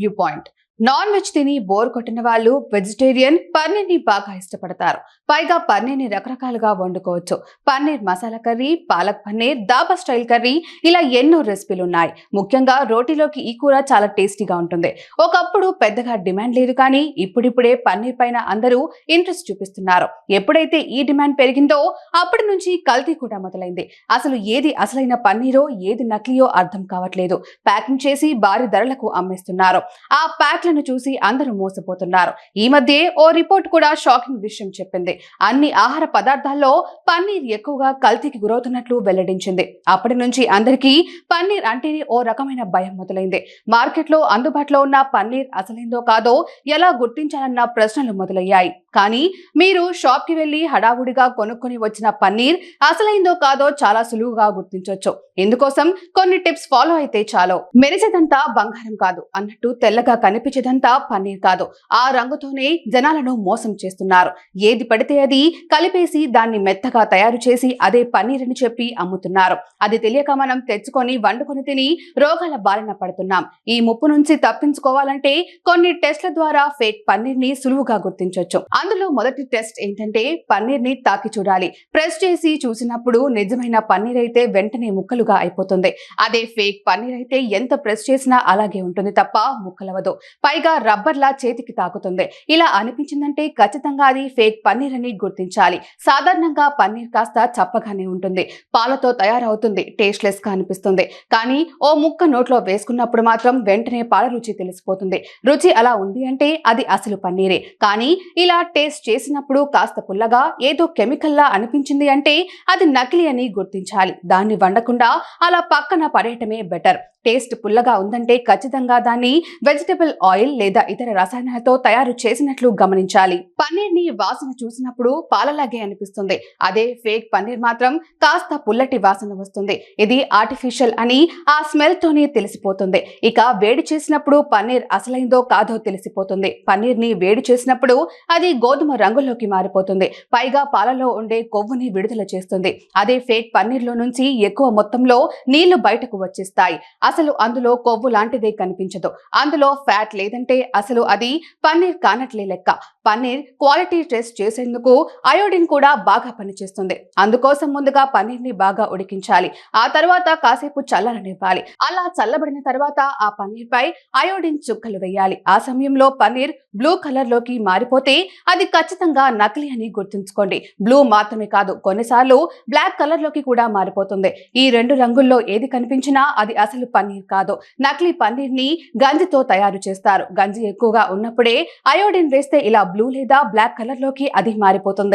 View point. Non veg తిని bore కొట్టిన వాళ్ళు వెజిటేరియన్ పన్నీర్ ని బాగా ఇష్టపడతారు. పైగా పన్నీర్ ని రకరకాలుగా వండుకోవచ్చు. Paneer masala curry, palak paneer, dhaba style curry, ఇలా ఎన్నో రెసిపీలు ఉన్నాయి. ముఖ్యంగా రోటీలోకి ఈ కూర చాలా టేస్టీగా ఉంటుంది. ఒకప్పుడు పెద్దగా డిమాండ్ లేదు, కానీ ఇప్పుడిప్పుడే పన్నీర్ పైన అందరూ ఇంట్రెస్ట్ చూపిస్తున్నారు. ఎప్పుడైతే ఈ డిమాండ్ పెరిగిందో అప్పటి నుంచి కల్తీ కూడా మొదలైంది. అసలు ఏది అసలైన పన్నీరో ఏది నకిలీయో అర్థం కావట్లేదు. ప్యాకింగ్ చేసి భారీ ధరలకు అమ్మేస్తున్నారు. ఆ ప్యాక్లను చూసి అందరూ మోసపోతున్నారు. ఈ మధ్య ఓ రిపోర్ట్ కూడా షాకింగ్ విషయం చెప్పింది. అన్ని ఆహార పదార్థాల్లో పన్నీర్ ఎక్కువగా కల్తీకి గురవుతున్నట్లు వెల్లడించింది. అప్పటి నుంచి అందరికీ పన్నీర్ అంటేనే ఓ రకమైన భయం మొదలైంది. మార్కెట్లో అందుబాటులో ఉన్న పన్నీర్ అసలైందో కాదో ఎలా గుర్తించాలన్న ప్రశ్నలు మొదలయ్యాయి. కానీ మీరు షాప్ కి వెళ్లి హడావుడిగా కొనుక్కొని వచ్చిన పన్నీర్ అసలైందో కాదో చాలా సులువుగా గుర్తించొచ్చు. ఇందుకోసం కొన్ని టిప్స్ ఫాలో అయితే చాలు. మెరిసేదంతా బంగారం కాదు అన్నట్టు తెల్లగా కనిపించేదంతా పన్నీర్ కాదు. ఆ రంగుతోనే జనాలను మోసం చేస్తున్నారు. ఏది పడితే అది కలిపేసి దాన్ని మెత్తగా తయారు చేసి అదే పన్నీర్ అని చెప్పి అమ్ముతున్నారు. అది తెలియక మనం తెచ్చుకొని వండుకొని తిని రోగాల బారిన పడుతున్నాం. ఈ ముప్పు నుంచి తప్పించుకోవాలంటే కొన్ని టెస్ట్ల ద్వారా ఫేక్ పన్నీర్ ని సులువుగా గుర్తించొచ్చు. అందులో మొదటి టెస్ట్ ఏంటంటే పన్నీర్ ని తాకి చూడాలి. ప్రెస్ చేసి చూసినప్పుడు నిజమైన పన్నీర్ అయితే వెంటనే ముక్కలుగా అయిపోతుంది. అదే ఫేక్ పన్నీర్ అయితే ఎంత ప్రెస్ చేసినా అలాగే ఉంటుంది తప్ప ముక్కలవదు. పైగా రబ్బర్ లా చేతికి తాకుతుంది. ఇలా అనిపించిందంటే ఖచ్చితంగా అది ఫేక్ పన్నీర్ అని గుర్తించాలి. సాధారణంగా పన్నీర్ కాస్త చప్పగానే ఉంటుంది. పాలతో తయారవుతుంది. టేస్ట్లెస్ గా అనిపిస్తుంది. కానీ ఓ ముక్క నోట్లో వేసుకున్నప్పుడు మాత్రం వెంటనే పాల రుచి తెలిసిపోతుంది. రుచి అలా ఉంది అంటే అది అసలు పన్నీరే. కానీ ఇలా టేస్ట్ చేసినప్పుడు కాస్త పుల్లగా ఏదో కెమికల్ లా అనిపించింది అంటే అది నకిలీ అని గుర్తించాలి. దాన్ని వండకుండా అలా పక్కన పడేయటమే బెటర్. టేస్ట్ పుల్లగా ఉందంటే ఖచ్చితంగా దాన్ని వెజిటబుల్ ఆయిల్ లేదా ఇతర రసాయనాలతో తయారు చేసినట్లు గమనించాలి. పన్నీర్ ని వాసన చూసినప్పుడు పాలలాగే అనిపిస్తుంది. అదే ఫేక్ పన్నీర్ మాత్రం కాస్త పుల్లటి వాసన వస్తుంది. ఇది ఆర్టిఫిషియల్ అని ఆ స్మెల్ తోనే తెలిసిపోతుంది. ఇక వేడి చేసినప్పుడు పన్నీర్ అసలైందో కాదో తెలిసిపోతుంది. పన్నీర్ ని వేడి చేసినప్పుడు అది గోధుమ రంగులోకి మారిపోతుంది. పైగా పాలలో ఉండే కొవ్వుని విడుదల చేస్తుంది. అదే ఫేక్ పన్నీర్ లో నుంచి ఎక్కువ మొత్తంలో నీళ్లు బయటకు వచ్చేస్తాయి. అసలు అందులో కొవ్వు లాంటిదే కనిపించదు. అందులో ఫ్యాట్ లేదంటే అసలు అది పన్నీర్ కానట్లే లెక్క. పన్నీర్ క్వాలిటీ టెస్ట్ చేసేందుకు అయోడిన్ కూడా బాగా పనిచేస్తుంది. అందుకోసం ముందుగా పన్నీర్ ని బాగా ఉడికించాలి. ఆ తర్వాత కాసేపు చల్లరనివ్వాలి. అలా చల్లబడిన తర్వాత ఆ పన్నీర్ పై అయోడిన్ చుక్కలు వేయాలి. ఆ సమయంలో పన్నీర్ బ్లూ కలర్ లోకి మారిపోతే అది ఖచ్చితంగా నకిలీ అని గుర్తుంచుకోండి. బ్లూ మాత్రమే కాదు, కొన్నిసార్లు బ్లాక్ కలర్ లోకి కూడా మారిపోతుంది. ఈ రెండు రంగుల్లో ఏది కనిపించినా అది అసలు పన్నీర్ కాదు. నకిలీ పన్నీర్ ని గంజితో తయారు చేస్తారు. గంజి ఎక్కువగా ఉన్నప్పుడే అయోడిన్ వేస్తే ఇలా బ్లూ లేదా బ్లాక్ కలర్ లోకి అది మారిపోతుంది.